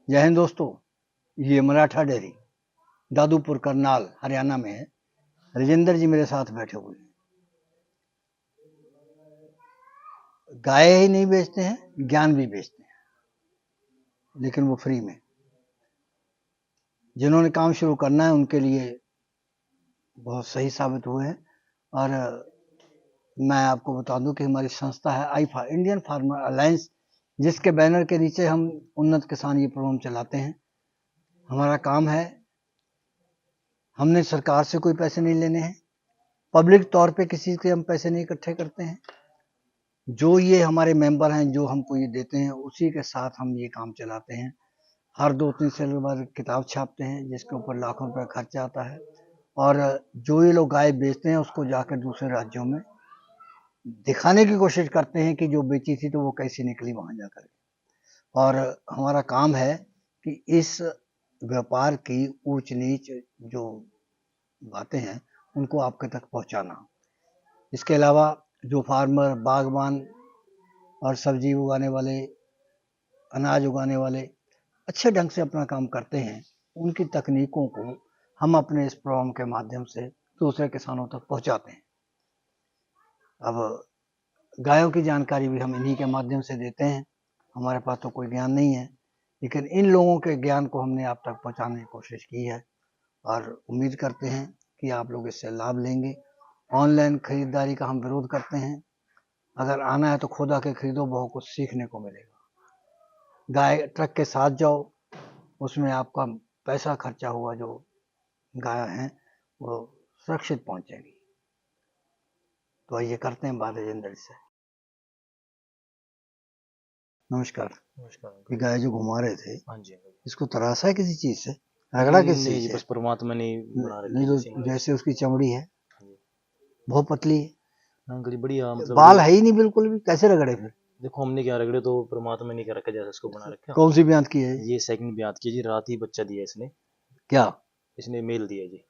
जय हिंद दोस्तों। ये मराठा डेयरी दादूपुर करनाल हरियाणा में है। राजेंद्र जी मेरे साथ बैठे हुए हैं। गाय ही नहीं बेचते हैं, ज्ञान भी बेचते हैं, लेकिन वो फ्री में। जिन्होंने काम शुरू करना है उनके लिए बहुत सही साबित हुए हैं। और मैं आपको बता दूं कि हमारी संस्था है आईफा, इंडियन फार्मर अलायंस, जिसके बैनर के नीचे हम उन्नत किसान ये प्रोग्राम चलाते हैं। हमारा काम है, हमने सरकार से कोई पैसे नहीं लेने हैं, पब्लिक तौर पे किसी से हम पैसे नहीं इकट्ठे करते हैं। जो ये हमारे मेंबर हैं, जो हमको ये देते हैं, उसी के साथ हम ये काम चलाते हैं। हर 2-3 साल बाद किताब छापते हैं जिसके ऊपर लाखों रुपए खर्चा आता है। और जो ये लोग गाय बेचते हैं उसको जाकर दूसरे राज्यों में दिखाने की कोशिश करते हैं कि जो बेची थी तो वो कैसी निकली वहां जाकर। और हमारा काम है कि इस व्यापार की ऊंच नीच जो बातें हैं उनको आपके तक पहुंचाना। इसके अलावा जो फार्मर, बागवान और सब्जी उगाने वाले, अनाज उगाने वाले अच्छे ढंग से अपना काम करते हैं, उनकी तकनीकों को हम अपने इस प्रोग्राम के माध्यम से दूसरे किसानों तक पहुंचाते हैं। अब गायों की जानकारी भी हम इन्हीं के माध्यम से देते हैं। हमारे पास तो कोई ज्ञान नहीं है, लेकिन इन लोगों के ज्ञान को हमने आप तक पहुंचाने की कोशिश की है और उम्मीद करते हैं कि आप लोग इससे लाभ लेंगे। ऑनलाइन खरीदारी का हम विरोध करते हैं। अगर आना है तो खुद आके खरीदो, बहुत कुछ सीखने को मिलेगा। गाय ट्रक के साथ जाओ, उसमें आपका पैसा खर्चा हुआ जो गाय हैं वो सुरक्षित पहुंचेगी। तो आइए करते हैं बात राजेंद्र से। नमस्कार। नमस्कार ये गाय जो घुमा रहे थे, हाँ जी अंकल। इसको तराशा है किसी चीज से, रगड़ा किसी नहीं चीज जी, से? बस परमात्मा ने बना रखी नहीं है तो जैसे जैसे उसकी चमड़ी है हाँ जी। बहुत पतली है, अंकल जी बढ़िया मतलब बाल है ही नहीं बिल्कुल भी, कैसे रगड़े फिर? देखो हमने क्या रगड़े तो परमात्मा ने क्या रखा जैसे इसको बना रखा। कौन सी ब्यात की है? ये सेकंड ब्यात की जी, रात ही बच्चा दिया इसने। क्या इसने मेल दिया जी।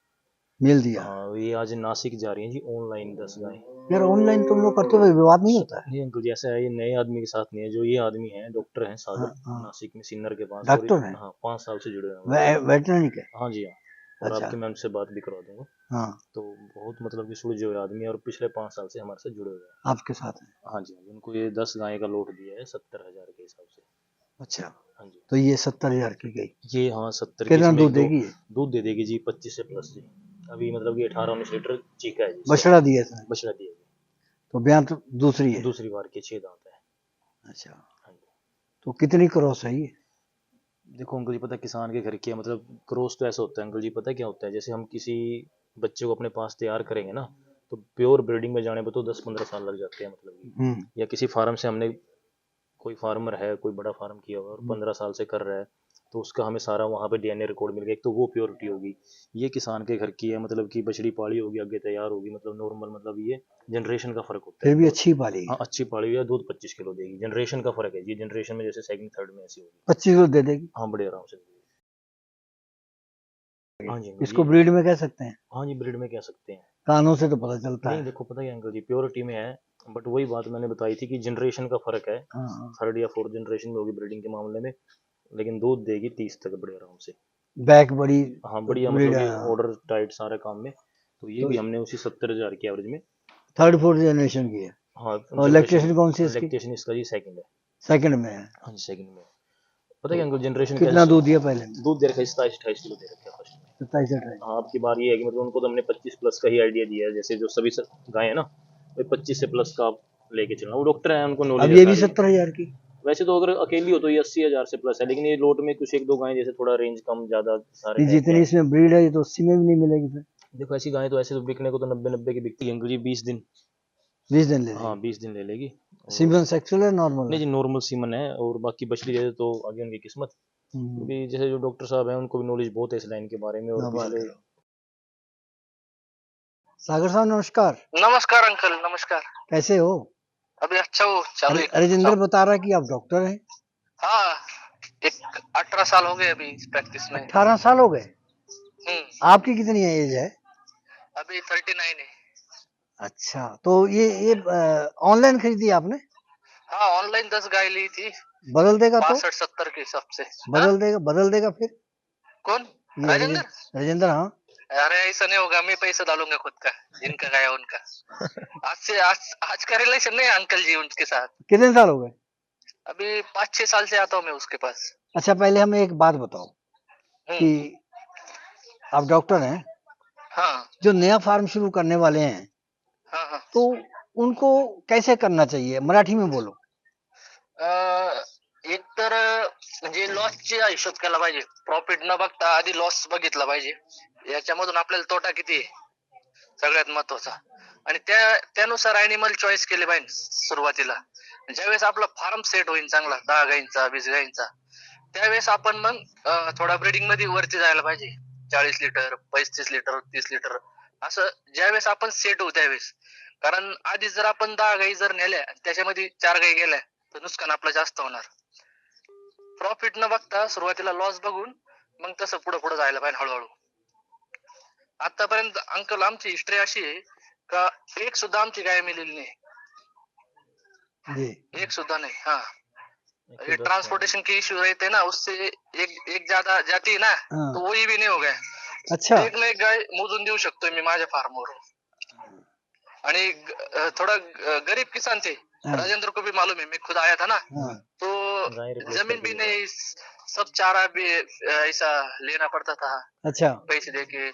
मेल दिया? हाँ ये आज नासिक जा रही है जी ऑनलाइन 10 गाय। यार ऑनलाइन तुम लोग करते हुए विवाद नहीं होता है? नहीं अंकल जी ऐसा है, ये नए आदमी के साथ नहीं है। जो ये आदमी है डॉक्टर हैं हाँ सागर, हाँ, नासिक में सिन्नर के पास। और डॉक्टर है? हाँ 5 साल से जुड़े हुए हैं वेटरनरी के? हाँ जी हाँ। और अच्छा। आपकी मैं उनसे बात भी करवा दूंगा। हाँ, तो बहुत मतलब कि सुलझे हुए आदमी है और पिछले 5 साल से हमारे साथ जुड़े हुए हैं। आपके साथ है? हाँ जी हाँ जी, उनको ये 10 गाय का लोट दिया है 70,000 के हिसाब से। अच्छा, हाँ जी तो ये 70,000 की गई, ये हाँ 70 की, कितना इसमें दूध एक दो देगी ये? दूध दे देगी जी 25 से प्लस जी। अभी मतलब कि 18-19 लीटर चीका है जी इसका। बछड़ा दिया था? बछड़ा दिया जी, तो ब्यात दूसरी है? दूसरी बार के 6 दांत है। अच्छा, हाँ जी। तो कितनी क्रॉस है ये? देखो अंकल जी पता है किसान के घर की है, मतलब क्रॉस तो ऐसा होता है अंकल जी, पता है क्या होता है, जैसे हम किसी बच्चे को अपने पास तैयार करेंगे ना, तो प्योर ब्रीडिंग में जाने पर तो 10-15 साल लग जाते हैं मतलब कि। या किसी फार्म से हमने, कोई फार्मर है कोई बड़ा फार्म किया हुआ और 15 साल से कर रहा है, तो उसका हमें सारा वहाँ पे डीएनए रिकॉर्ड मिल गया, एक तो वो प्योरिटी होगी। ये किसान के घर की है, मतलब कि बछड़ी पाली होगी आगे तैयार होगी, मतलब नॉर्मल, मतलब ये जनरेशन का फर्क होता है। फिर भी अच्छी पाली हाँ है। अच्छी पाली हुई है, दूध 25 किलो देगी, जनरेशन का फर्क है। ये जनरेशन में जैसे सेकंड थर्ड में ऐसी होगी। 25 को दे देगी? हाँ बड़े आराम से। हाँ जी अंकल इसको जी। ब्रीड में कह सकते हैं? हाँ जी ब्रीड में कह सकते हैं। कानों से तो पता चलता नहीं है। देखो पता है अंकल जी प्योरिटी में है, बट वही बात मैंने बताई थी कि जनरेशन का फर्क है। हाँ हाँ, थर्ड या फोर्थ जनरेशन में होगी ब्रीडिंग के मामले में, लेकिन दूध देगी 30 तक बड़े आराम से। बैक बड़ी हाँ बढ़िया, ब्रीड मतलब कि है। ऑर्डर टाइट सारे काम में। तो ये तो भी हमने उसी 70,000 की एवरेज में। थर्ड फोर्थ जनरेशन की है? हाँ और जनरेशन, इलेक्ट्रिशियन कौन सी है इसकी? लैक्टेशन इसका जी सेकंड है। सेकंड में है? हाँ जी सेकंड में। पता है तो क्या अंकल जनरेशन कितना कैसे दूध दिया पहले में? दूध दे रखा है 27-28 किलो दे रखा है फर्स्ट में। 27-28? हाँ आपकी बार ये है कि मतलब उनको तो हमने 25 प्लस का ही आइडिया दिया है, जैसे जो सभी गाय है ना, वो 25 से प्लस का आप लेके चलना। वो डॉक्टर है उनको नॉलेज अब है ये भी सारी। 70,000 की? वैसे तो अगर अकेली हो तो ये 80,000 से प्लस है, लेकिन ये लोट में कुछ एक दो गायें जैसे थोड़ा रेंज कम ज्यादा सारे ये है क्या जितनी है। इसमें ब्रीड है ये तो 80 में भी नहीं मिलेगी फिर? देखो ऐसी गायें तो ऐसे तो बिकने को तो 90-90 की बिकती है अंकल जी, 20 दिन। 20 दिन ले हाँ लेगी? 20 दिन ले लेगी। और सीमन सेक्सुअल है, नॉर्मल नहीं है? जी नॉर्मल सीमन है, और बाकी बछड़ी दे तो आगे उनकी किस्मत। क्योंकि जैसे जो डॉक्टर साहब हैं उनको भी नॉलेज बहुत है इस लाइन के बारे में, और नॉर्मल पिछले। करो। सागर साहब नमस्कार। नमस्कार अंकल, नमस्कार। कैसे हो? अभी अच्छा वो चालू अरे है राजेंद्र सब। बता रहा है कि आप डॉक्टर हैं। हाँ, एक 18 साल हो गए अभी इस प्रैक्टिस में। 18 साल हो गए? हम्म, आपकी कितनी एज है? अभी 39 है। अच्छा, तो ये ऑनलाइन खरीदी आपने? हाँ ऑनलाइन 10 गाय ली थी, बदल देगा तो 65-70 के हिसाब से। बदल देगा फिर कौन? ये राजेंद्र? राजेंद्र। हाँ अरे ऐसा नहीं होगा, मैं पैसा डालूंगा खुद का, जिनका गाया उनका। आज का रिलेशन नहीं है अंकल जी उनके साथ। कितने साल हो गए? अभी 5-6 साल से आता हूँ मैं उसके पास। अच्छा पहले हमें एक बात बताओ कि आप डॉक्टर हैं, हाँ जो नया फार्म शुरू करने वाले हैं हाँ हाँ। तो उनको कैसे करना चाहिए? मराठी में बोलो. एक तर म्हणजे लॉसचा हिशोब केला पाहिजे, प्रॉफिट न बघता आधी लॉस बघितला पाहिजे, याच्यामधून आपल्याला तोटा किती आहे सगळ्यात महत्वाचा, आणि त्यानुसार ॲनिमल चॉईस केले पाहिजे सुरुवातीला. ज्यावेळेस आपला फार्म सेट होईल चांगला 10 गायींचा 20 गायींचा, त्यावेळेस आपण मग थोडा ब्रीडिंग मध्ये वरती जायला पाहिजे. 40 लिटर 35 लिटर 30 लिटर असं ज्यावेळेस आपण सेट होऊ त्यावेळेस. कारण आधी जर आपण 10 गायी जर नेल्या त्याच्यामध्ये 4 गायी गेल्या तर नुकसान आपलं जास्त होणार. प्रॉफिट न बघता सुरुवातीला लॉस बघून मग तसं पुढे पुढे जायला पाहिजे हळूहळू. आतापर्यंत अंकल आमची हिस्ट्री अशी आहे का एक सुद्धा आमची गाय मिळालेली नाही, एक सुद्धा नहीं. हाँ ये ट्रांसपोर्टेशन की इश्यू रहते ना, उससे एक ज्यादा जाती है ना, तो वही भी नहीं हो गया. अच्छा एक ना एक गाय मोजून देऊ शकतोय मी माझ्या फार्मवर. आणि थोड़ा गरीब किसान थे, राजेंद्र को भी मालूम है, मैं खुद आया था ना, तो जमीन भी नहीं, सब चारा भी ऐसा लेना पड़ता था. अच्छा पैसे देके.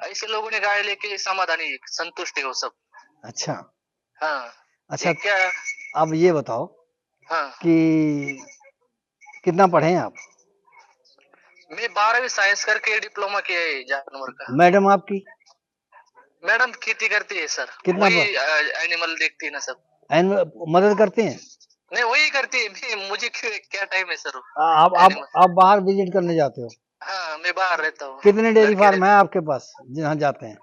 ऐसे लोगों ने गाय लेके समाधानी संतुष्ट है वो सब. अच्छा हाँ अच्छा. क्या. अब ये बताओ हाँ कि कितना पढ़े हैं आप? मैं 12वीं साइंस करके डिप्लोमा किया है जानवर का. मैडम आपकी मैडम खेती करती है सर, कितना वही एनिमल देखती है ना सब. मदद करते हैं? नहीं वही करती है, मुझे क्या टाइम है सर. आप बाहर विजिट करने जाते हो? हाँ मैं बाहर रहता हूँ. कितने डेयरी फार्म है आपके पास जहाँ जाते हैं?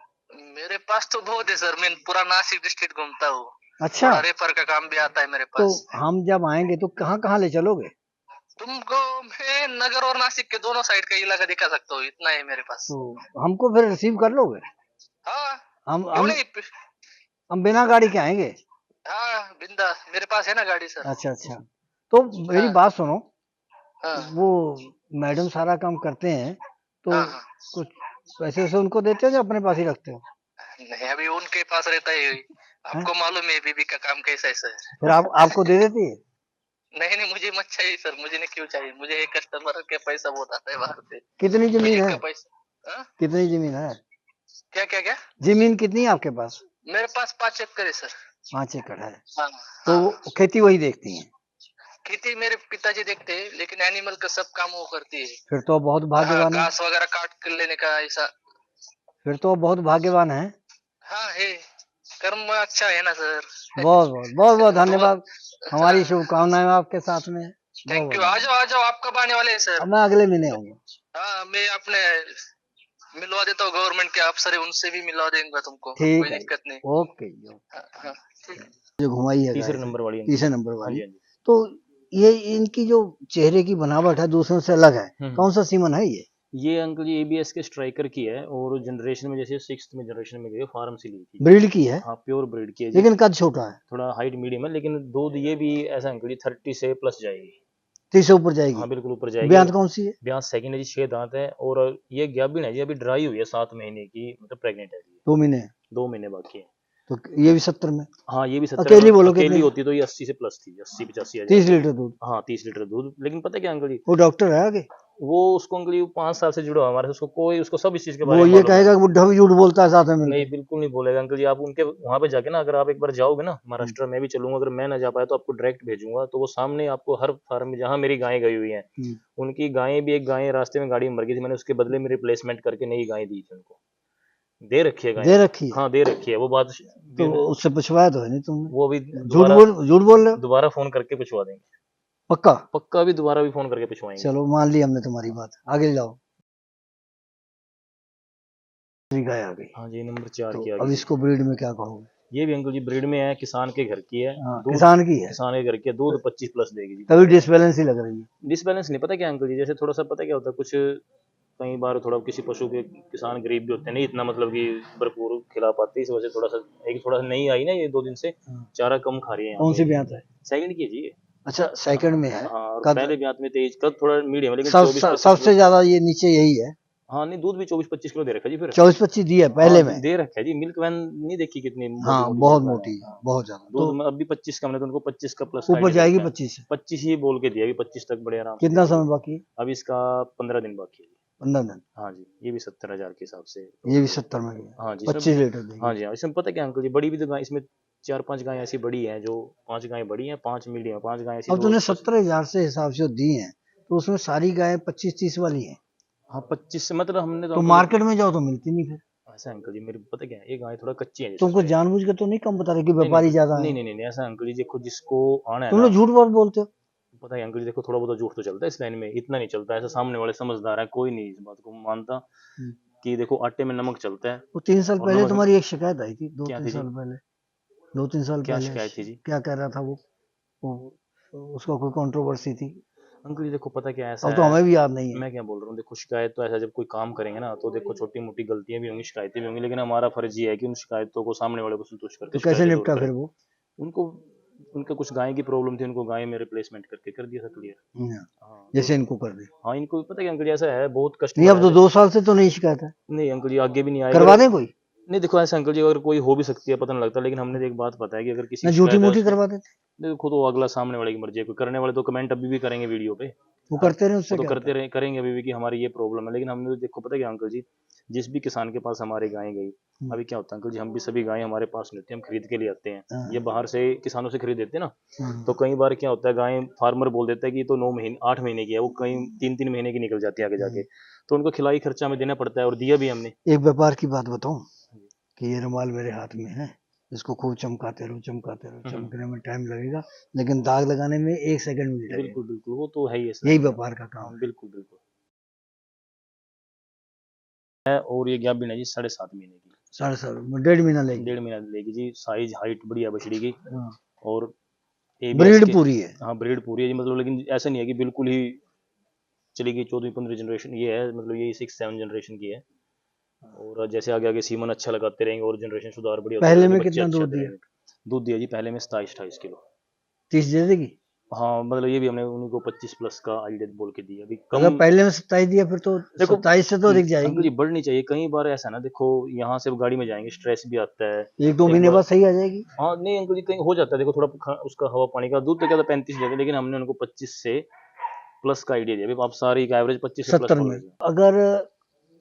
मेरे पास तो बहुत है सर, मैं पूरा नासिक डिस्ट्रिक्ट घूमता हूँ. अच्छा रेफर का काम भी आता है मेरे तो पास. हम जब आएंगे तो कहाँ कहाँ ले चलोगे? तुमको मैं नगर और नासिक के दोनों साइड का इलाका दिखा सकता हूँ, इतना है मेरे पास. तो हमको फिर रिसीव कर लोगे? हाँ हम बिना गाड़ी के आएंगे. हाँ बिंदा, मेरे पास है ना गाड़ी सर. अच्छा अच्छा. तो मेरी बात सुनो, हाँ वो मैडम सारा काम करते हैं तो हाँ हाँ. कुछ पैसे वैसे उनको देते हो या अपने पास ही रखते हो? नहीं अभी उनके पास रहता है, आपको मालूम है बीबी का काम कैसा है सर. फिर आपको दे देती है? नहीं नहीं मुझे मत चाहिए सर, मुझे नहीं क्यों चाहिए, मुझे एक कस्टमर के पैसा बहुत आता है बाहर से. कितनी जमीन है? पैसा कितनी जमीन है? क्या क्या क्या. जमीन कितनी है आपके पास? मेरे पास 5 एकड़ है सर. 5 एकड़ है. हाँ तो हाँ. खेती वही देखती हैं? खेती मेरे पिताजी देखते हैं, लेकिन एनिमल का सब काम वो करती है. फिर तो बहुत भाग्यवान है. घास वगैरह काट कर लेने का ऐसा. फिर तो बहुत भाग्यवान है. हाँ है, कर्म अच्छा है ना सर. बहुत बहुत बहुत बहुत धन्यवाद. हमारी शुभकामनाएं आपके साथ में. Thank you. आ जाओ आप कब आने वाले हैं सर? मैं अगले महीने आऊंगा. हाँ मैं अपने मिलवा देता हूँ, गवर्नमेंट के अफसर है उनसे भी मिलवा देंगे तुमको, ठीक कोई है. दिक्कत नहीं. ओके. हाँ ठीक है. जो घुमाई है तीसरे नंबर वाली. तीसरे नंबर हाँ वाली. जी हाँ जी. तो ये इनकी जो चेहरे की बनावट है दूसरों से अलग है. कौन सा सीमन है ये अंकल जी एबीएस के स्ट्राइकर की है, और जनरेशन में जैसे 6th में जनरेशन में गई, फार्म से ली थी. ब्रीड की है? हाँ प्योर ब्रीड की है जी. लेकिन कद छोटा है. थोड़ा हाइट मीडियम है, लेकिन दूध ये भी ऐसा अंकल जी 30 से प्लस जाएगी. 30 से ऊपर जाएगी? हाँ बिल्कुल ऊपर जाएगी. ब्यांत कौन सी है? ब्यांत सेकंड है जी, 6 दांत है, और ये गाभिन है जी, अभी ड्राई हुई है 7 महीने की, मतलब प्रेग्नेंट है जी. 2 महीने? 2 महीने बाकी है. तो ये भी 70 में? हाँ ये भी 70. अकेली बोलो अकेली कितने? होती तो ये 80 से प्लस थी, 80-85 हजार. 30 लीटर दूध? हाँ 30 लीटर दूध. लेकिन पता क्या अंकल जी, वो डॉक्टर है आगे? वो उसको अंकल जी 5 साल से जुड़ा हुआ हमारे से, उसको सब इस चीज के बारे वो में ये कहेगा कि बुढ़ा भी झूठ बोलता है साथ में? नहीं बिल्कुल नहीं बोलेगा अंकल जी. आप उनके वहाँ पे जाके ना, अगर आप एक बार जाओगे ना महाराष्ट्र, मैं भी चलूंगा, अगर मैं ना जा पाया तो आपको डायरेक्ट भेजूंगा, तो वो सामने आपको हर फार्म में जहाँ मेरी गायें गई हुई हैं, उनकी गायें भी, एक गाय रास्ते में गाड़ी में मर गई थी, मैंने उसके बदले में रिप्लेसमेंट करके नई गाय दी थी उनको. दे रखी है गाय. दे रखी है? हाँ दे रखी है. वो बात तो उससे पूछवाया तो है नहीं तुमने? वो भी झूठ बोल रहे हो? दोबारा फोन करके पूछवा देंगे. पक्का भी दोबारा भी फोन करके पूछवाएंगे. चलो मान ली हमने तुम्हारी बात. आगे जाओ. गाय आ गई. हाँ जी नंबर 4 की आ अब गई. इसको ब्रीड में क्या कहोगे? ये भी अंकल जी ब्रीड में है, किसान के घर की है. किसान की है? किसान के घर की है. दूध 25 प्लस देगी जी. तभी डिसबैलेंस ही लग रही है. डिसबैलेंस नहीं, पता क्या अंकल जी, जैसे थोड़ा सा पता क्या होता है, कुछ कई बार थोड़ा किसी पशु के किसान गरीब भी होते हैं, नहीं इतना मतलब कि भरपूर खिला पाते, इस वजह से थोड़ा सा नहीं आई ना ये 2 दिन से चारा कम खा रही है. कौन सी ब्यांत है? सेकंड की है जी. अच्छा, सेकंड में है। हाँ, और कद पहले ब्यात में 23, कद थोड़ा मीडियम है, लेकिन सब 24-25 सबसे किलो। ज्यादा ये नीचे यही है। हाँ नहीं, दूध भी 24-25 किलो दे रखा है जी फिर। 24-25 दी है हाँ, पहले में। दे रखा है जी। मिल्क वैन नहीं देखी कितनी मोटी हाँ, मोटी बहुत मिल्क वैन है। मोटी, हाँ, बहुत ज्यादा। दूध तो में अभी 25 का, हमने तो उनको 25 का प्लस का ऊपर आइडिया दे जाएगी रखा है। 25 से। 25 ही बोल के दिया, अभी 25 तक बड़े आराम से कितना दे देगी। समय बाकी है? अभी इसका 15 दिन बाकी है जी। 15 दिन। हाँ जी, ये भी 70,000 के हिसाब से। ये भी 70 में गया। हाँ जी, 25 लीटर हाँ देगी। जी, हाँ, इसमें पता है क्या अंकल जी, बड़ी भी तो गाय इसमें 4-5 गाय ऐसी बड़ी हैं, जो 5 गाय बड़ी हैं, 5 मीडियम, 5 गाय ऐसी अब जो तूने 70,000 से हिसाब से दी है, तो उसमें सारी गायें 25-30 वाली हैं। हाँ 25 से, मतलब हमने तो तो अंकल मार्केट में जाओ तो मिलती नहीं फिर। ऐसा अंकल जी, मेरे पता क्या है, ये गाय थोड़ा कच्ची है जैसे तुमको इसमें। जानबूझ के तो नहीं कम बता रहे कि नहीं व्यापारी नहीं ज्यादा नहीं है? नहीं नहीं नहीं, ऐसा अंकल जी देखो, जिसको आना है तुम ना, लोग झूठ बहुत बोलते हो। पता है अंकल जी देखो, थोड़ा बहुत झूठ तो चलता है इस लाइन में, इतना नहीं चलता। ऐसा सामने वाले समझदार है, कोई नहीं इस बात को मानता कि देखो आटे में नमक चलता है। वो 3 साल और पहले नमक तुम्हारी एक शिकायत आई थी, क्या 2-3 थी जी? साल पहले। 2-3 साल क्या पहले शिकायत थी जी? क्या कह रहा था वो उसका कोई कंट्रोवर्सी थी। अंकल जी देखो पता क्या, ऐसा अब तो है, हमें भी याद नहीं है। मैं क्या बोल रहा हूँ, देखो शिकायत तो ऐसा, जब कोई काम करेंगे ना, तो देखो छोटी मोटी गलतियां भी होंगी, शिकायतें भी होंगी, लेकिन हमारा फर्ज ये है कि उन शिकायतों को सामने वाले को संतुष्ट करके तो कैसे शिकायतें दूर निपटा करें। फिर वो? उनको, उनका कुछ गाय की प्रॉब्लम थी, उनको गाय में रिप्लेसमेंट करके कर दिया था क्लियर। हाँ, हाँ जैसे इनको कर दे। हाँ, इनको पता है अंकल जी, ऐसा है, बहुत नहीं, कस्टमर अब है तो ऐसे। 2 साल से तो नहीं शिकायत है। नहीं अंकल जी, आगे भी नहीं आएगा। करवा दें कोई? नहीं देखो ऐसा अंकल जी, अगर कोई हो भी सकती है, पता नहीं लगता, लेकिन हमने तो एक बात पता है कि अगर किसी ना की झूठी शिकायत है मूठी उसमें, करवा देते। देखो तो अगला सामने वाले की मर्जी है, कोई करने वाले तो कमेंट अभी भी करेंगे वीडियो पे। वो हाँ, करते रहे, वो उससे तो क्या होता करते है? रहे, करेंगे अभी भी कि हमारी ये प्रॉब्लम है, लेकिन हमने तो देखो पता है क्या अंकल जी, जिस भी किसान के पास हमारी गायें गई, अभी क्या होता है अंकल जी, हम भी सभी गायें हमारे पास नहीं होती, हम खरीद के लिए आते हैं। हाँ, ये बाहर से किसानों से खरीद देते हैं ना, तो हाँ, कई बार क्या होता है, गायें फार्मर बोल देता है कि ये तो 9 महीने 8 महीने की है, वो कहीं 3-3 महीने की निकल जाती है आगे जाके, तो उनको खिलाई खर्चा में देना पड़ता है, और दिया भी हमने। एक व्यापार की बात बताऊं कि ये रुमाल मेरे हाथ में है, इसको खूब चमकाते रहो, चमकाते रहो। चमकने में टाइम लगेगा, लेकिन दाग लगाने में 1 सेकंड भी नहीं लगेगा। बिल्कुल बिल्कुल, वो तो है ही ऐसा। यही व्यापार का काम हाँ है। बिल्कुल बिल्कुल है। और ये गैप भी नहीं जी, 7.5 महीने की, 7.5 1.5 महीना लेगी। 1.5 महीना लेगी जी। साइज हाइट बढ़िया बछड़ी की, हाँ, और एबीएस ब्रीड के, पूरी है। हाँ ब्रीड पूरी है जी, मतलब, लेकिन ऐसा नहीं है कि बिल्कुल ही चली गई 14वीं 15वीं जनरेशन, ये है मतलब यही 6-7 जनरेशन की है। और जैसे आगे आगे सीमन अच्छा लगाते रहेंगे और जनरेशन सुधार बढ़िया होते पहले रहेंगे, में बच्चे कितना अच्छे दूध आते दिया? रहेंगे। दूध दिया जी पहले में 27-28 किलो। 30 दे देगी? हाँ मतलब ये भी हमने उन्हीं को 25 प्लस का आइडिया बोल के दिया, अभी अगर कम। पहले में 27 दिया फिर तो देखो 27 से तो दिख अंकल जाएगी। जी, बढ़नी चाहिए। कई बार ऐसा ना, देखो यहाँ से गाड़ी में जाएंगे, स्ट्रेस भी आता है 1-2 एक महीने बार। बाद सही आ जाएगी। हाँ नहीं अंकल जी, कहीं हो जाता है, देखो थोड़ा उसका हवा पानी का, दूध तो क्या था 35 देते, लेकिन हमने उनको 25 से प्लस का आइडिया दिया। अभी आप सारी का एवरेज 25 से प्लस 70 में पकड़ लो। अगर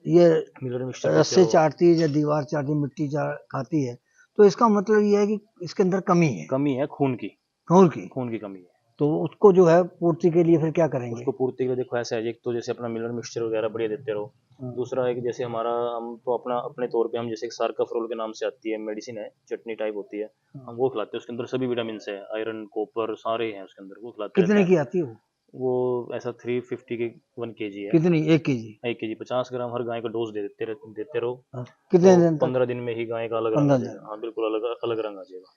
ये मिलर मिक्सचर देते रस्से रहो। चाटती है या दीवार चाटती, मिट्टी खाती है, तो इसका मतलब ये है कि इसके अंदर कमी है, कमी है खून की, खून की। खून की कमी है। तो उसको जो है पूर्ति के लिए फिर क्या करेंगे? उसको पूर्ति के लिए देखो ऐसा है, एक तो जैसे अपना मिलर मिक्सचर वगैरह बढ़िया देते रहो। हाँ, दूसरा है कि जैसे हमारा, हम तो अपना अपने तौर पे, हम जैसे सार्काफ्रोल के नाम से आती है मेडिसिन है, चटनी टाइप होती है, हाँ। हम वो खिलाते हैं। उसके अंदर सभी विटामिन है, आयरन कॉपर सारे हैं उसके अंदर, वो खिलाते रहते कितने हैं। की आती है वो? वो ऐसा 350 के 1 kg है। कितनी? 1 kg? 1 kg 50 ग्राम हर गाय का डोज देते रहो। हाँ। तो कितने दिन तक? 15 दिन में ही गाय का अलग रंग आ 15 दिन? जाएगा। हाँ बिल्कुल अलग अलग रंग आ जाएगा।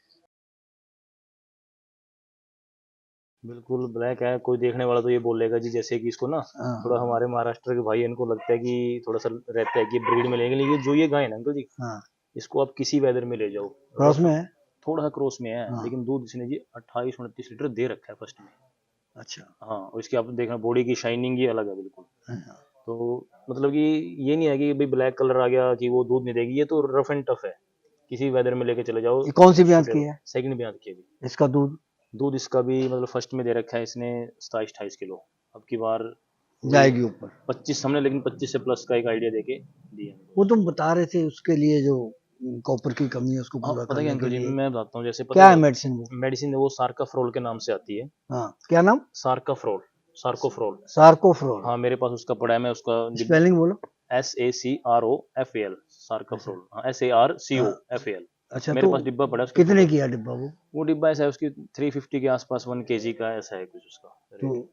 बिल्कुल ब्लैक है, कोई देखने वाला तो ये बोलेगा जी जैसे कि इसको ना, हाँ, थोड़ा हमारे महाराष्ट्र के भाई, इनको लगता है कि थोड़ा सा रहता है कि ब्रीड में लेंगे, लेकिन ये जो ये गाय है ना अंकल जी, हाँ। इसको आप किसी वेदर में ले जाओ, क्रॉस रफ, में है? थोड़ा सा क्रॉस में है, हाँ। लेकिन दूध इसने जी 28-29 लीटर दे रखा है फर्स्ट में। अच्छा। हाँ, और इसकी आप देखना बॉडी की शाइनिंग ही अलग है बिल्कुल। हाँ। तो मतलब कि ये नहीं है कि भाई ब्लैक कलर आ गया कि वो दूध नहीं देगी, ये तो रफ एंड टफ है, किसी वेदर में लेके चले जाओ। ये कौन सी ब्याज की है? सेकंड ब्याज की अभी। इसका दूध दूध इसका भी मतलब फर्स्ट में दे रखा है इसने 27-28 किलो। अब की बार जाएगी ऊपर? 25 हमने, लेकिन 25 से प्लस का एक आइडिया देके दिया। वो तुम बता रहे थे उसके लिए जो कॉपर की कमी है उसको हाँ पूरा पता क्या करने के अंकल जी, लिए मैं बताता हूँ, जैसे पता क्या है मेडिसिन वो? मेडिसिन वो सार्काफ्रोल के नाम से आती है। हाँ, क्या नाम? सार्काफ्रोल, सार्कोफ्रोल। सार्कोफ्रोल? हाँ मेरे पास उसका पड़ा है, मैं उसका स्पेलिंग बोलो। SACROFAL, सार्काफ्रोल। हाँ SARCOFAL। अच्छा, मेरे तो पास डिब्बा पड़ा है उसके कितने फोटो। की है डिब्बा वो डिब्बा ऐसा है उसकी 350 के आसपास 1 kg का ऐसा है कुछ उसका तो रेट।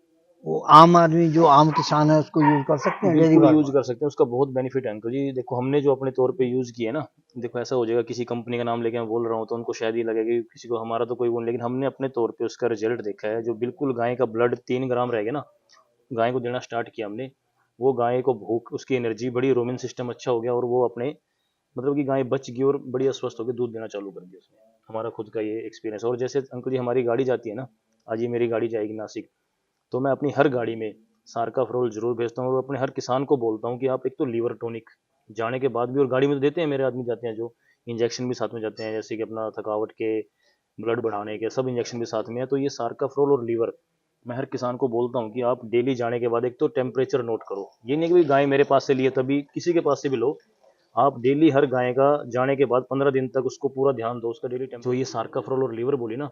वो आम आदमी जो आम किसान है उसको यूज कर सकते हैं? डेयरी बिल्कुल यूज फार्मर? कर सकते हैं, उसका बहुत बेनिफिट है अंकल जी। देखो हमने जो अपने तौर पे यूज किया है ना, देखो ऐसा हो जाएगा किसी कंपनी का नाम लेके मैं बोल रहा हूँ तो उनको शायद ये लगेगा कि किसी को हमारा तो कोई वो नहीं, लेकिन हमने अपने तौर पे उसका रिजल्ट देखा है। जो बिल्कुल गाय का ब्लड 3 ग्राम रहेगा ना, गाय को देना स्टार्ट किया हमने, वो गाय को भूख, उसकी एनर्जी बढ़ी, रोमिन सिस्टम अच्छा हो गया, और वो अपने मतलब कि गाय बच गई और बढ़िया स्वस्थ होकर दूध देना चालू कर दिया उसने। हमारा खुद का ये एक्सपीरियंस। और जैसे अंकल जी हमारी गाड़ी जाती है ना, आज ये मेरी गाड़ी जाएगी नासिक, तो मैं अपनी हर गाड़ी में सार्काफ्रोल जरूर भेजता हूँ और अपने हर किसान को बोलता हूँ कि आप एक तो लीवर टॉनिक जाने के बाद भी, और गाड़ी में तो देते हैं मेरे आदमी जाते हैं जो इंजेक्शन भी साथ में जाते हैं, जैसे कि अपना थकावट के, ब्लड बढ़ाने के, सब इंजेक्शन भी साथ में है। तो ये सार्काफ्रोल और लीवर मैं हर किसान को बोलता हूँ कि आप डेली जाने के बाद एक तो टेम्परेचर नोट करो। ये नहीं कि गाय मेरे पास से लिए तभी, किसी के पास से भी लो, आप डेली हर गाय का जाने के बाद 15 दिन तक उसको पूरा ध्यान दो, उसका डेली जो ये सार्काफ्रोल और लीवर बोली ना,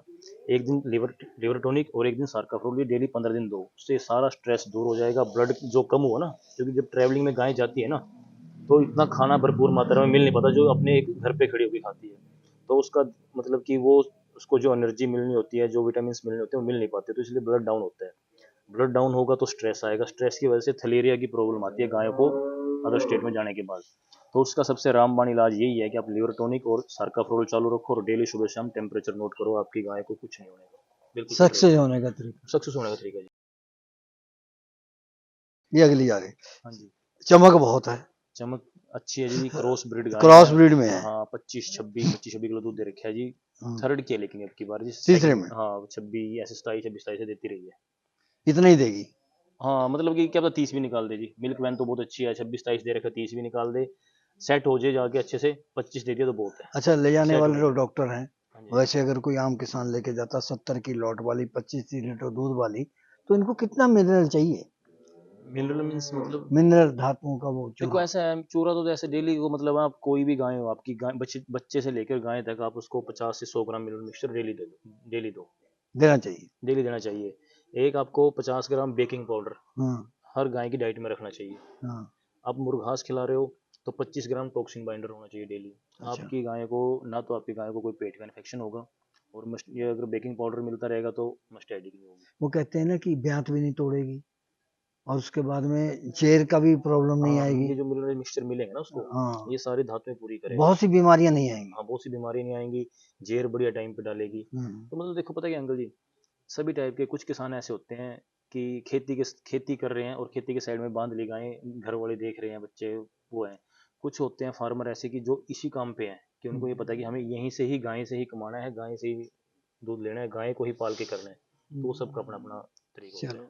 एक दिन लीवर टॉनिक और एक दिन सार्काफ्रोल, ये डेली 15 दिन दो, उससे सारा स्ट्रेस दूर हो जाएगा, ब्लड जो कम हुआ ना, क्योंकि जब ट्रैवलिंग में गाय जाती है ना तो इतना खाना भरपूर मात्रा में मिल नहीं पाता जो अपने एक घर पे खड़ी होकर खाती है, तो उसका मतलब कि वो उसको जो एनर्जी मिलनी होती है, जो विटामिन मिलने होते हैं वो मिल नहीं पाते, तो इसलिए ब्लड डाउन होता है। ब्लड डाउन होगा तो स्ट्रेस आएगा, स्ट्रेस की वजह से थलेरिया की प्रॉब्लम आती है गायों को अदर स्टेट में जाने के बाद। तो उसका सबसे रामबाण इलाज यही है कि आप लीवर टॉनिक और सार्काफ्रोल चालू रखो और डेली सुबह शाम टेम्परेचर नोट करो, आपकी गाय को कुछ नहीं होने का, बिल्कुल सक्सेस होने का तरीका। सक्सेस होने का तरीका जी। ये अगली आ गई। हाँ जी, चमक बहुत है, चमक अच्छी है जी, क्रॉस ब्रीड गाय क्रॉस है। ब्रीड में है। हाँ 25-26 किलो दूध दे रखा है जी, थर्ड की है लेकिन अब की बार जी, तीसरे में हाँ 26 ऐसे 27 से देती रही है। इतना ही देगी। हाँ मतलब कि क्या पता 30 भी निकाल दे जी, मिल्क वैन तो बहुत अच्छी है, 26-27 दे रखा, 30 भी निकाल दे, सेट हो जाए जाके अच्छे से, 25 दे दिया तो बहुत है। अच्छा, ले जाने सेट वाले हो जो जाए। डॉक्टर हैं, हाँ जी, वैसे अगर कोई आम किसान लेके जाता 70 की लॉट वाली 25 लीटर दूध वाली, तो इनको कितना मिनरल चाहिए? मिनरल मीन्स मतलब मिनरल धातुओं का वो देखो चूरा। ऐसा है, चूरा तो जैसे डेली को मतलब आप कोई भी गाय हो, आपकी गाय बच्चे से लेकर गाय तक आप उसको 50 से 100 ग्राम मिनरल मिक्सचर डेली दे दो, डेली दो, देना चाहिए। डेली देना चाहिए। एक आपको 50 ग्राम बेकिंग पाउडर हाँ हर गाय की डाइट में रखना चाहिए। हाँ। आप मुर्ग घास खिला रहे हो तो 25 ग्राम टॉक्सिन बाइंडर होना चाहिए डेली। अच्छा। आपकी गाय को ना तो आपकी गाय को कोई पेट का इन्फेक्शन होगा, और ये अगर बेकिंग पाउडर मिलता रहेगा तो मस्टैडिंग नहीं होगी। वो कहते हैं ना कि ब्यात भी नहीं तोड़ेगी, और उसके बाद में चेर का भी प्रॉब्लम नहीं हाँ आएगी। ये जो मिनरल मिक्सचर मिलेंगे ना उसको, हाँ, ये सारी धातुएं पूरी करेगा। बहुत सी बीमारियां नहीं आएंगी। हाँ बहुत सी बीमारी नहीं आएंगी, जेर बढ़िया टाइम पे डालेगी। तो मतलब देखो पता है क्या अंकल जी, सभी टाइप के, कुछ किसान ऐसे होते हैं कि खेती कर रहे हैं और खेती के साइड में बांध ली गायें, घर वाले देख रहे हैं, बच्चे वो हैं। कुछ होते हैं फार्मर ऐसे कि जो इसी काम पे हैं, कि उनको ये पता है कि हमें यहीं से ही गाय से ही कमाना है, गाय से ही दूध लेना है, गाय को ही पाल के करना है, तो वो सबका अपना अपना तरीका होता है।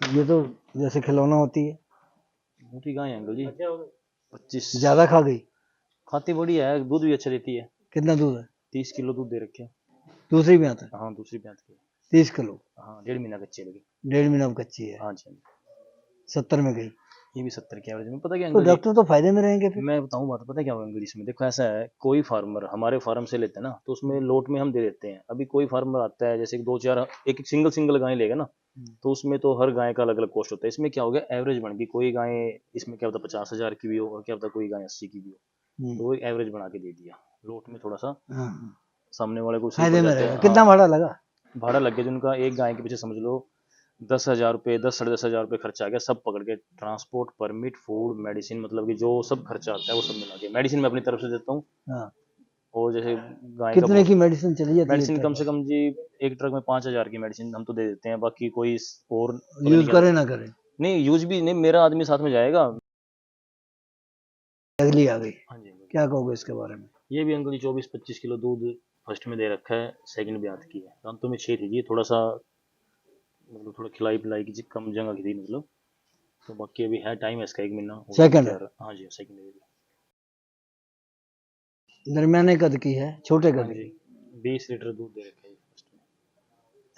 तो ये तो जैसे खिलौना होती है। मोटी गाय है अंकल जी, 25 ज्यादा खा गई। खाती बड़ी है, दूध भी अच्छा देती है। कितना दूध है? 30 किलो दूध दे रखे। दूसरी ब्यात है। हाँ दूसरी ब्यात की। 30 किलो। हाँ 1.5 महीना कच्ची लगी। 1.5 महीना अब कच्ची है। हाँ जी, 70 में गई। ये भी 70 की एवरेज में। पता क्या तो अंकल जी, डॉक्टर तो फायदे में रहेंगे फिर। मैं बताऊँ बात, पता क्या होगा अंकल जी, इसमें देखो ऐसा है, कोई फार्मर हमारे फार्म से लेते हैं ना तो उसमें लोट में हम दे देते हैं। अभी कोई फार्मर आता है जैसे कि 2-4 एक सिंगल गाय लेगा ना, तो उसमें तो हर गाय का अलग अलग कॉस्ट होता है। इसमें क्या हो गया, एवरेज बन गई, कोई गाय इसमें क्या होता 50,000 की भी हो, और क्या होता कोई गाय 80 की भी हो, तो वो एवरेज बना के दे दिया। लोट में थोड़ा सा सामने वाले को फायदे में जाता रहेगा। है। कितना हाँ, भाड़ा लगा? भाड़ा लग गया जिनका, एक गाय के पीछे समझ लो 10,000 रुपये, 10-10,500 रुपये खर्चा आ गया, सब पकड़ के, ट्रांसपोर्ट, परमिट, फूड, मेडिसिन, मतलब कि जो सब खर्चा आता है वो सब मिला के। मेडिसिन मैं अपनी तरफ से देता हूँ, हाँ। और जैसे गाय का कितने की मेडिसिन चली जाती है? मेडिसिन कम से कम जी एक ट्रक में 5,000 की मेडिसिन हम तो दे देते हैं, बाकी कोई और यूज करे ना करे। नहीं, यूज भी नहीं, मेरा आदमी साथ में जाएगा। अगली आ गई। हाँ जी, क्या कहोगे इसके बारे में? ये भी अंकल जी 24-25 किलो दूध फर्स्ट में दे रखा है, सेकंड ब्यात की है। दांतों में 6 थी जी, थोड़ा सा मतलब थोड़ा खिलाई पिलाई की कम जगह की थी मतलब, तो बाकी अभी है टाइम है इसका 1 महीना। सेकंड है। हाँ जी सेकंड है। दरमियाने कद की है, छोटे हाँ कद जी, की 20 लीटर दूध दे रखा है फर्स्ट में।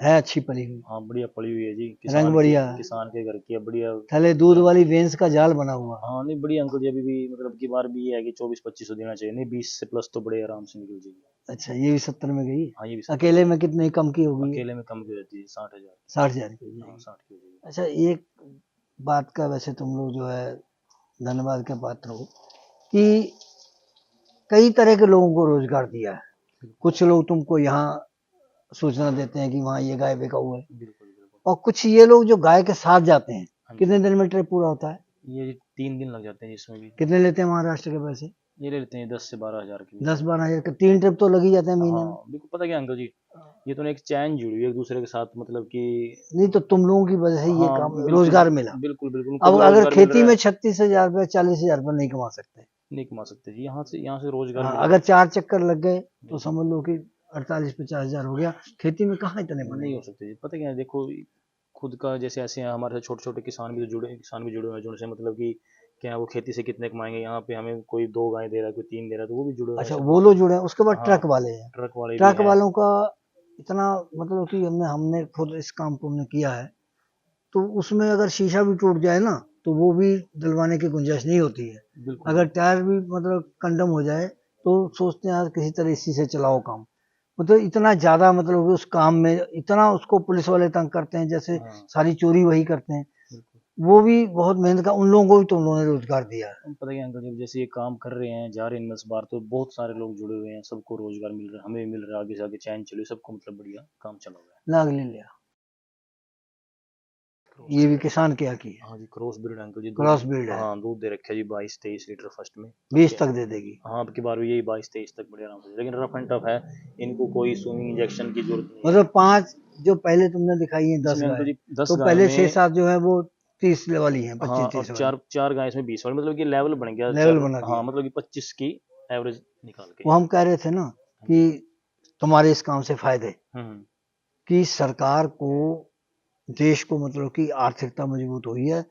है, अच्छी पली हुई। हाँ बढ़िया पड़ी हुई है जी, रंग बढ़िया। किसान के घर की है, बढ़िया। थले दूध वाली भैंस का जाल बना हुआ। हाँ नहीं बढ़िया अंकल जी, अभी भी मतलब की बार भी ये है कि 24-25 देना चाहिए, नहीं 20 से प्लस तो बड़े आराम से निकल जाएगी। अच्छा, ये भी 70 में गई। हाँ ये भी अकेले में कितने कम की होगी? अकेले में कम की रहती है 60,000। 60,000 की हो हाँ जाएगी। 60 की हो जाएगी। अच्छा, एक बात का वैसे तुम लोग जो है धन्यवाद के पात्र हो कि कई तरह के लोगों को रोजगार दिया है। कुछ लोग तुमको यहाँ सूचना देते हैं कि वहाँ ये गाय बिका हुआ है, बिल्कुल बिल्कुल। और कुछ ये लोग जो गाय के साथ जाते हैं। हाँ जी। कितने दिन में ट्रिप पूरा होता है? ये 3 दिन लग जाते हैं इसमें भी। कितने लेते हैं महाराष्ट्र के पैसे? ये ले लेते हैं 10 से 12,000 की। 10-12 हजार का 3 ट्रिप तो लग ही जाते हैं महीने में। हाँ बिल्कुल। पता क्या अंकल जी, ये तो एक चैन जुड़ी हुई है एक दूसरे के साथ, मतलब कि नहीं तो तुम लोगों की वजह से ये हाँ, काम बिल्कुल, रोजगार मिला। बिल्कुल बिल्कुल। अब अगर खेती में 36,000 रुपये 40,000 रुपये नहीं कमा सकते, नहीं कमा सकते जी, यहाँ से रोजगार हाँ, मिला। अगर 4 चक्कर लग गए तो समझ लो कि 48-50 हजार हो गया, खेती में कहाँ इतने नहीं बने। हो सकते जी। पता क्या है, देखो खुद का जैसे ऐसे हैं हमारे छोटे छोटे किसान भी जुड़े हुए हैं जिनसे मतलब कि क्या है, वो खेती से कितने कमाएंगे, यहाँ पे हमें कोई 2 गाय दे रहा है, कोई 3 दे रहा है, तो वो भी जुड़े हुए हैं अच्छा, सब वो कुछ। लोग जुड़े हैं। उसके बाद हाँ, ट्रक वाले हैं। ट्रक वाले भी ट्रक हैं। वालों का इतना मतलब कि हमने खुद इस काम को हमने किया है, तो उसमें अगर शीशा भी टूट जाए ना तो वो भी दिलवाने की गुंजाइश नहीं होती है। बिल्कुल अगर टायर भी मतलब कंडम हो जाए तो सोचते हैं यार किसी तरह इसी से चलाओ काम। मतलब इतना ज्यादा मतलब उस काम में इतना उसको पुलिस वाले तंग करते हैं, जैसे हाँ, सारी चोरी वही करते हैं। बिल्कुल। वो भी बहुत मेहनत का, उन लोगों को भी तो उन लोगों ने रोजगार दिया है। हम पता क्या अंकल जब जैसे ये काम कर रहे हैं, जा रहे हैं इनमें इस बार, तो बहुत सारे लोग जुड़े हुए हैं, सबको रोजगार मिल रहा है, हमें भी मिल रहा है, आगे से आगे चैन चले, सबको मतलब बढ़िया काम चला हुआ है। लाग ले लिया। ये भी किसान क्या की है, हाँ जी, क्रॉस ब्रीड अंकल जी, क्रॉस ब्रीड है। हाँ दूध दे रखे जी 22-23 लीटर फर्स्ट में। 20 तक दे देगी। हाँ, अब की बार भी यही 22-23 तक बढ़िया आराम से, लेकिन रफ एंड टफ है, इनको कोई स्विंग इंजेक्शन की जरूरत नहीं है। मतलब 5 जो पहले तुमने दिखाई है 10 इसमें अंकल गाय, जी 10 तो गाय पहले में 6-7 जो है वो 30 वाली हैं, हाँ, और 25-30 वाली चार गाय इसमें 20 वाली, मतलब कि लेवल बन गया लेवल बना दिया। हाँ, मतलब कि 25 की एवरेज निकाल के। वो हम कह रहे थे ना कि तुम्हारे इस काम से फायदे हम्म, कि सरकार को, देश को मतलब कि आर्थिकता मजबूत हुई है।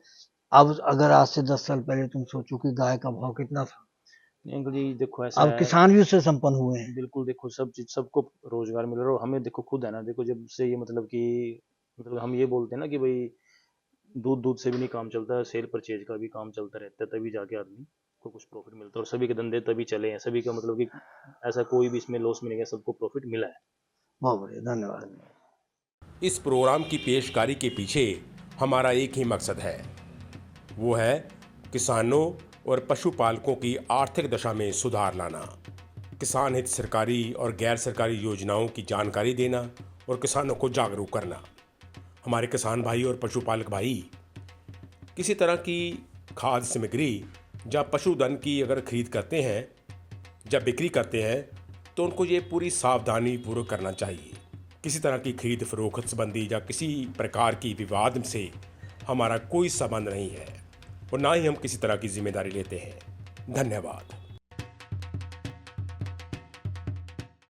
अब अगर आज से 10 साल पहले तुम सोचो कि गाय का भाव कितना था, नहीं अंकल जी देखो ऐसा अब है, किसान भी उससे संपन्न हुए हैं। बिल्कुल देखो सब चीज सबको रोजगार मिल रहा है, और हमें देखो खुद है ना, देखो जब से ये मतलब कि मतलब हम ये बोलते हैं ना कि भाई दूध दूध से भी नहीं काम चलता, सेल परचेज का भी काम चलता रहता है, तभी जाके आदमी को कुछ प्रॉफिट मिलता है, और सभी के धंधे तभी चले हैं, सभी का मतलब कि ऐसा कोई भी इसमें लॉस में नहीं गया, सबको प्रॉफिट मिला है। बहुत बढ़िया, धन्यवाद। धन्यवाद। इस प्रोग्राम की पेशकारी के पीछे हमारा एक ही मकसद है, वो है किसानों और पशुपालकों की आर्थिक दशा में सुधार लाना, किसान हित सरकारी और गैर सरकारी योजनाओं की जानकारी देना और किसानों को जागरूक करना। हमारे किसान भाई और पशुपालक भाई किसी तरह की खाद्य सामग्री या पशुधन की अगर खरीद करते हैं या बिक्री करते हैं तो उनको ये पूरी सावधानी पूर्वक करना चाहिए। किसी तरह की खरीद फरोख्त संबंधी या किसी प्रकार की विवाद से हमारा कोई संबंध नहीं है और ना ही हम किसी तरह की जिम्मेदारी लेते हैं। धन्यवाद।